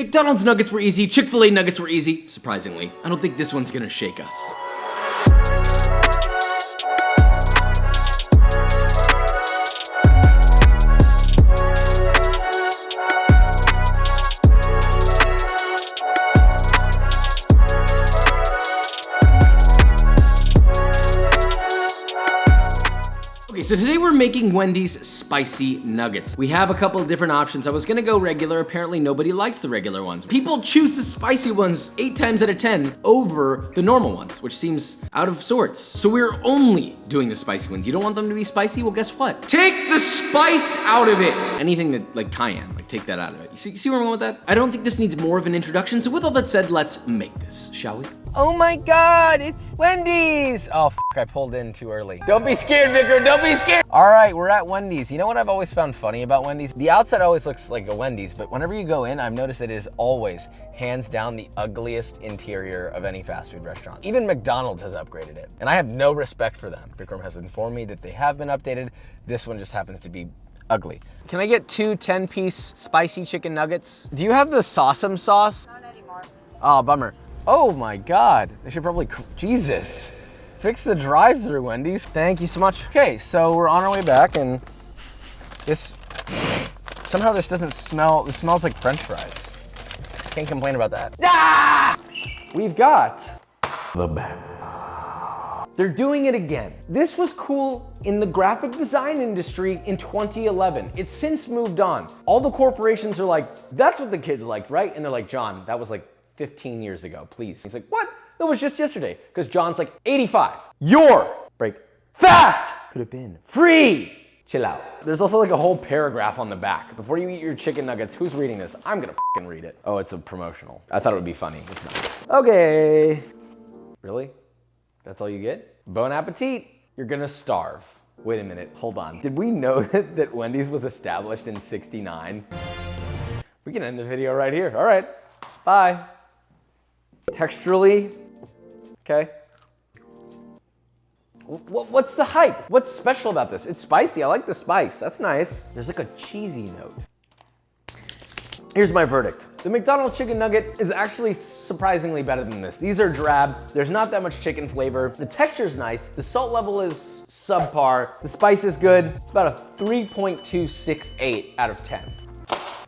McDonald's nuggets were easy, Chick-fil-A nuggets were easy. Surprisingly, I don't think this one's gonna shake us. Okay, so today we're making Wendy's spicy nuggets. We have a couple of different options. I was gonna go regular. Apparently nobody likes the regular ones. People choose the spicy ones 8 times out of 10 over the normal ones, which seems out of sorts. So we're only doing the spicy ones. You don't want them to be spicy? Well, guess what? Take the spice out of it. Anything that, like cayenne, like take that out of it. You see where I'm going with that? I don't think this needs more of an introduction. So with all that said, let's make this, shall we? Oh my God, it's Wendy's. Oh, I pulled in too early. Don't be scared, Vicar, don't be scared. All right, we're at Wendy's. You know what I've always found funny about Wendy's? The outside always looks like a Wendy's, but whenever you go in, I've noticed that it is always, hands down, the ugliest interior of any fast food restaurant. Even McDonald's has upgraded it, and I have no respect for them. Vikram has informed me that they have been updated. This one just happens to be ugly. Can I get 2 10-piece spicy chicken nuggets? Do you have the Sawsome sauce? Not anymore. Oh, bummer. Oh my God, they should probably, Jesus. Fix the drive-thru, Wendy's. Thank you so much. Okay, so we're on our way back and somehow this doesn't smell, this smells like French fries. Can't complain about that. Ah! We've got the back. They're doing it again. This was cool in the graphic design industry in 2011. It's since moved on. All the corporations are like, that's what the kids liked, right? And they're like, John, that was like 15 years ago, please. He's like, what? That was just yesterday. Because John's like 85. Your break fast could have been free. Chill out. There's also like a whole paragraph on the back. Before you eat your chicken nuggets, who's reading this? I'm gonna fucking read it. Oh, it's a promotional. I thought it would be funny. It's not. Okay. Really? That's all you get? Bon appetit. You're gonna starve. Wait a minute, hold on. Did we know that Wendy's was established in '69? We can end the video right here. All right, bye. Texturally, okay. What's the hype? What's special about this? It's spicy, I like the spice, that's nice. There's like a cheesy note. Here's my verdict. The McDonald's chicken nugget is actually surprisingly better than this. These are drab, there's not that much chicken flavor. The texture's nice, the salt level is subpar, the spice is good. It's about a 3.268 out of 10.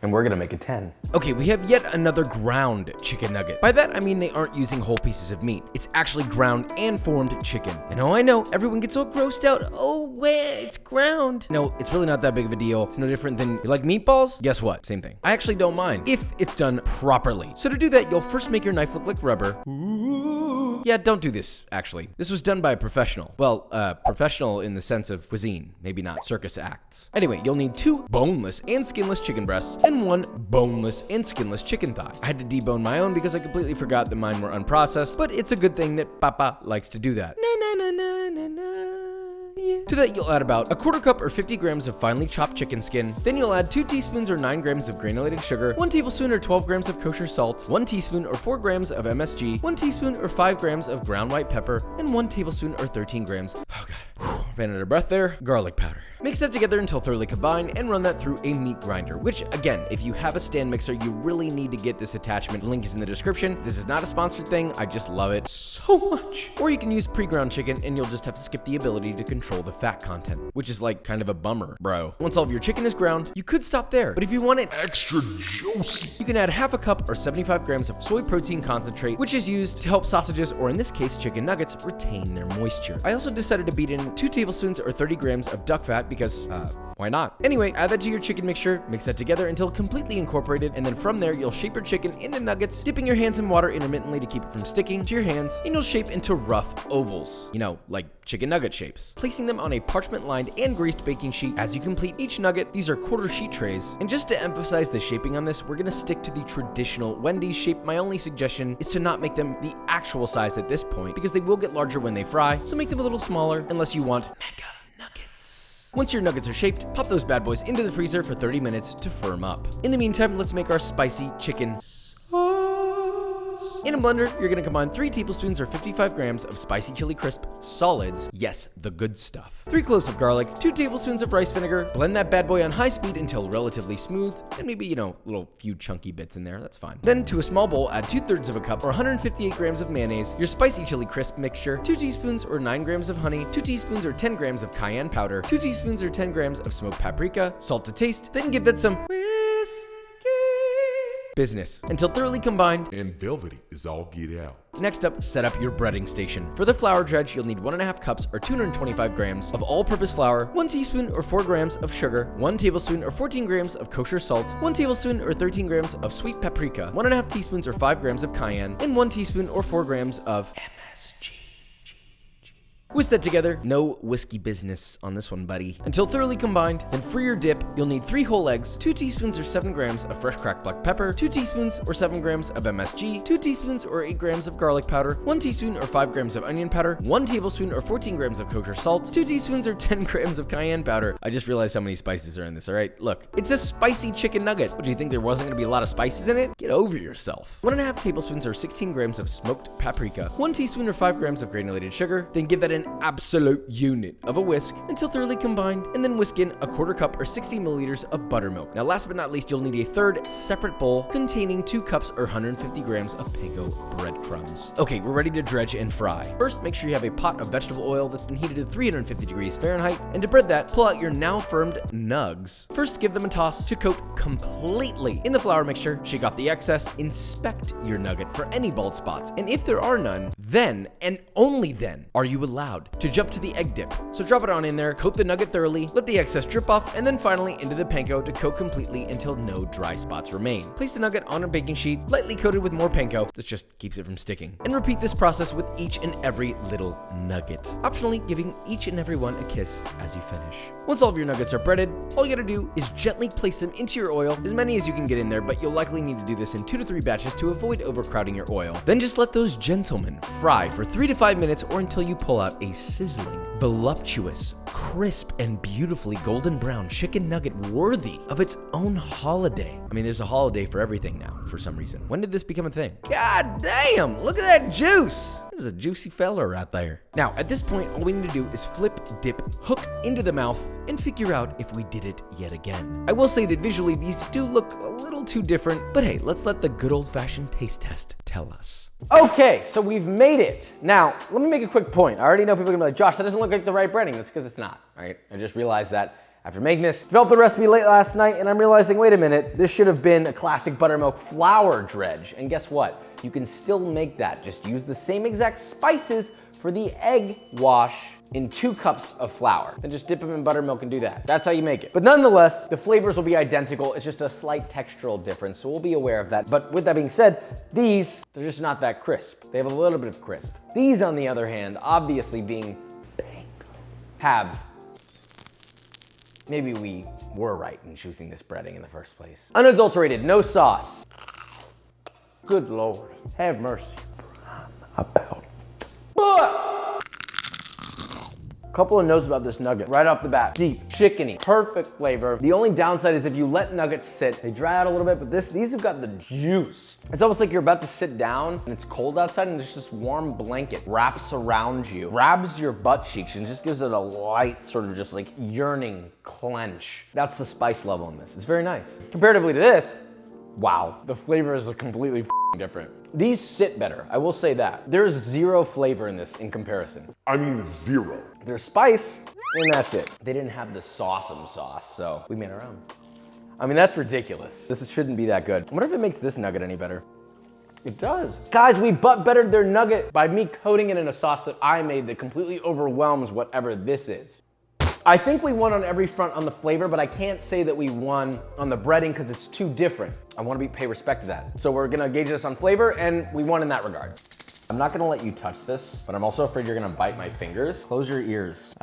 And we're gonna make a 10. Okay, we have yet another ground chicken nugget. By that, I mean they aren't using whole pieces of meat. It's actually ground and formed chicken. And oh, I know, everyone gets all grossed out. Oh, wait, it's ground. No, it's really not that big of a deal. It's no different than, you like meatballs? Guess what? Same thing. I actually don't mind if it's done properly. So to do that, you'll first make your knife look like rubber. Ooh. Yeah, don't do this, actually. This was done by a professional. Well, professional in the sense of cuisine, maybe not circus acts. Anyway, you'll need 2 boneless and skinless chicken breasts and 1 boneless and skinless chicken thigh. I had to debone my own because I completely forgot that mine were unprocessed, but it's a good thing that Papa likes to do that. Yeah. To that, you'll add about 1/4 cup or 50 grams of finely chopped chicken skin. Then you'll add 2 teaspoons or 9 grams of granulated sugar, 1 tablespoon or 12 grams of kosher salt, 1 teaspoon or 4 grams of MSG, 1 teaspoon or 5 grams of ground white pepper, and 1 tablespoon or 13 grams, oh God, ran out of breath there, garlic powder. Mix that together until thoroughly combined and run that through a meat grinder, which again, if you have a stand mixer, you really need to get this attachment. The link is in the description. This is not a sponsored thing. I just love it so much. Or you can use pre-ground chicken and you'll just have to skip the ability to control the fat content, which is like kind of a bummer, bro. Once all of your chicken is ground, you could stop there. But if you want it extra juicy, you can add 1/2 cup or 75 grams of soy protein concentrate, which is used to help sausages, or in this case, chicken nuggets, retain their moisture. I also decided to beat in 2 tablespoons or 30 grams of duck fat because, why not? Anyway, add that to your chicken mixture, mix that together until completely incorporated, and then from there, you'll shape your chicken into nuggets, dipping your hands in water intermittently to keep it from sticking to your hands, and you'll shape into rough ovals, you know, like chicken nugget shapes. Placing them on a parchment-lined and greased baking sheet as you complete each nugget. These are quarter sheet trays. And just to emphasize the shaping on this, we're gonna stick to the traditional Wendy's shape. My only suggestion is to not make them the actual size at this point, because they will get larger when they fry, so make them a little smaller, unless you want mega nuggets. Once your nuggets are shaped, pop those bad boys into the freezer for 30 minutes to firm up. In the meantime, let's make our spicy chicken sauce. In a blender, you're gonna combine 3 tablespoons or 55 grams of spicy chili crisp solids. Yes, the good stuff. 3 cloves of garlic, 2 tablespoons of rice vinegar. Blend that bad boy on high speed until relatively smooth, and maybe, little few chunky bits in there, that's fine. Then to a small bowl, add 2/3 of a cup or 158 grams of mayonnaise, your spicy chili crisp mixture, 2 teaspoons or 9 grams of honey, 2 teaspoons or 10 grams of cayenne powder, 2 teaspoons or 10 grams of smoked paprika, salt to taste, then give that some business until thoroughly combined and velvety is all get out. Next up, set up your breading station. For the flour dredge, you'll need 1.5 cups or 225 grams of all-purpose flour, 1 teaspoon or 4 grams of sugar, 1 tablespoon or 14 grams of kosher salt, 1 tablespoon or 13 grams of sweet paprika, 1.5 teaspoons or 5 grams of cayenne, and 1 teaspoon or 4 grams of MSG. Whisk that together. No whiskey business on this one, buddy. Until thoroughly combined. Then for your dip, you'll need 3 whole eggs, 2 teaspoons or 7 grams of fresh cracked black pepper, 2 teaspoons or 7 grams of MSG, 2 teaspoons or 8 grams of garlic powder, 1 teaspoon or 5 grams of onion powder, 1 tablespoon or 14 grams of kosher salt, 2 teaspoons or 10 grams of cayenne powder. I just realized how many spices are in this, all right? Look, it's a spicy chicken nugget. What, do you think there wasn't gonna be a lot of spices in it? Get over yourself. 1.5 tablespoons or 16 grams of smoked paprika, 1 teaspoon or 5 grams of granulated sugar, then give that an absolute unit of a whisk until thoroughly combined, and then whisk in 1/4 cup or 60 milliliters of buttermilk. Now last but not least, you'll need a third separate bowl containing 2 cups or 150 grams of panko breadcrumbs. Okay, we're ready to dredge and fry. First, make sure you have a pot of vegetable oil that's been heated to 350 degrees Fahrenheit, and to bread that, pull out your now firmed nugs. First, give them a toss to coat completely in the flour mixture, shake off the excess, inspect your nugget for any bald spots, and if there are none, then, and only then, are you allowed to jump to the egg dip. So drop it on in there, coat the nugget thoroughly, let the excess drip off, and then finally into the panko to coat completely until no dry spots remain. Place the nugget on a baking sheet, lightly coated with more panko. This just keeps it from sticking. And repeat this process with each and every little nugget. Optionally giving each and every one a kiss as you finish. Once all of your nuggets are breaded, all you gotta do is gently place them into your oil, as many as you can get in there, but you'll likely need to do this in 2 to 3 batches to avoid overcrowding your oil. Then just let those gentlemen fry for 3 to 5 minutes or until you pull out a sizzling, voluptuous, crisp, and beautifully golden brown chicken nugget worthy of its own holiday. I mean, there's a holiday for everything now, for some reason. When did this become a thing? God damn, look at that juice. This is a juicy fella right there. Now, at this point, all we need to do is flip, dip, hook into the mouth, and figure out if we did it yet again. I will say that visually, these do look a little too different, but hey, let's let the good old-fashioned taste test tell us. Okay, so we've made it. Now, let me make a quick point. I already know people are gonna be like, Josh, that doesn't look like the right breading. That's because it's not, all right? I just realized that after making this. Developed the recipe late last night, and I'm realizing, wait a minute, this should have been a classic buttermilk flour dredge. And guess what? You can still make that. Just use the same exact spices for the egg wash in 2 cups of flour. Then just dip them in buttermilk and do that. That's how you make it. But nonetheless, the flavors will be identical. It's just a slight textural difference, so we'll be aware of that. But with that being said, these, they're just not that crisp. They have a little bit of crisp. These, on the other hand, obviously being panko, have, maybe we were right in choosing this breading in the first place. Unadulterated, no sauce. Good Lord, have mercy. About. But couple of notes about this nugget right off the bat. Deep, chickeny, perfect flavor. The only downside is if you let nuggets sit, they dry out a little bit, but these have got the juice. It's almost like you're about to sit down and it's cold outside and there's this warm blanket wraps around you, grabs your butt cheeks and just gives it a light sort of just like yearning clench. That's the spice level in this. It's very nice. Comparatively to this, wow, the flavor is completely different. These sit better, I will say that. There's zero flavor in this in comparison. I mean 0. There's spice, and that's it. They didn't have the sauce, so we made our own. I mean, that's ridiculous. This shouldn't be that good. I wonder if it makes this nugget any better. It does. Guys, we butt bettered their nugget by me coating it in a sauce that I made that completely overwhelms whatever this is. I think we won on every front on the flavor, but I can't say that we won on the breading because it's too different. I want to pay respect to that. So we're gonna gauge this on flavor, and we won in that regard. I'm not gonna let you touch this, but I'm also afraid you're gonna bite my fingers. Close your ears.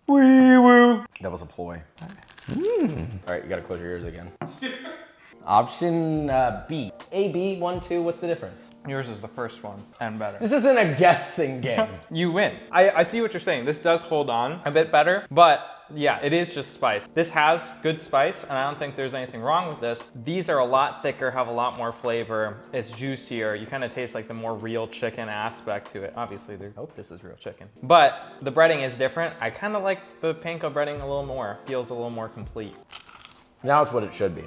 Wee woo. That was a ploy. All right, you gotta close your ears again. Option B. A, B, 1, 2, what's the difference? Yours is the first one and better. This isn't a guessing game. You win. I see what you're saying. This does hold on a bit better, but yeah, it is just spice. This has good spice, and I don't think there's anything wrong with this. These are a lot thicker, have a lot more flavor. It's juicier. You kind of taste like the more real chicken aspect to it. Obviously, I hope this is real chicken. But the breading is different. I kind of like the panko breading a little more. Feels a little more complete. Now it's what it should be.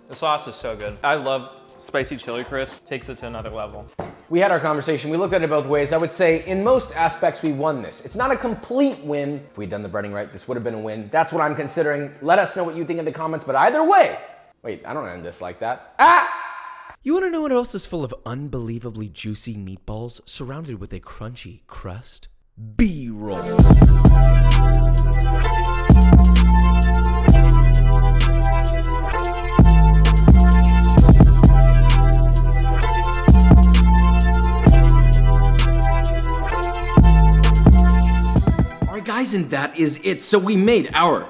The sauce is so good. I love spicy chili crisp. Takes it to another level. We had our conversation, we looked at it both ways. I would say in most aspects we won this. It's not a complete win. If we'd done the breading right, this would have been a win. That's what I'm considering. Let us know what you think in the comments, but either way, wait, I don't end this like that. Ah! You want to know what else is full of unbelievably juicy meatballs surrounded with a crunchy crust? B-roll. Guys, and that is it. So we made our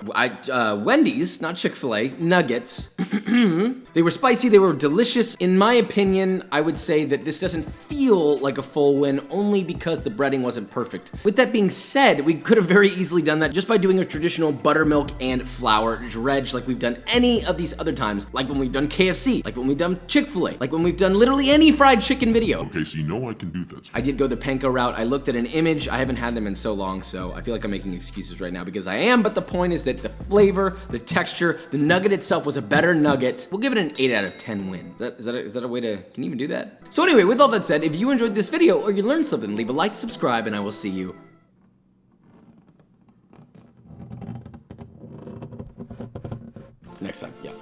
Wendy's, not Chick-fil-A, nuggets. They were spicy, they were delicious. In my opinion, I would say that this doesn't feel like a full win only because the breading wasn't perfect. With that being said, we could have very easily done that just by doing a traditional buttermilk and flour dredge like we've done any of these other times, like when we've done KFC, like when we've done Chick-fil-A, like when we've done literally any fried chicken video. Okay, so you know I can do this. I did go the panko route. I looked at an image. I haven't had them in so long, so I feel like I'm making excuses right now because I am, but the point is that the flavor, the texture, the nugget itself was a better nugget. We'll give it an 8 out of 10 win. Is that a way to, can you even do that? So anyway, with all that said, if you enjoyed this video or you learned something, leave a like, subscribe, and I will see you next time. Yeah.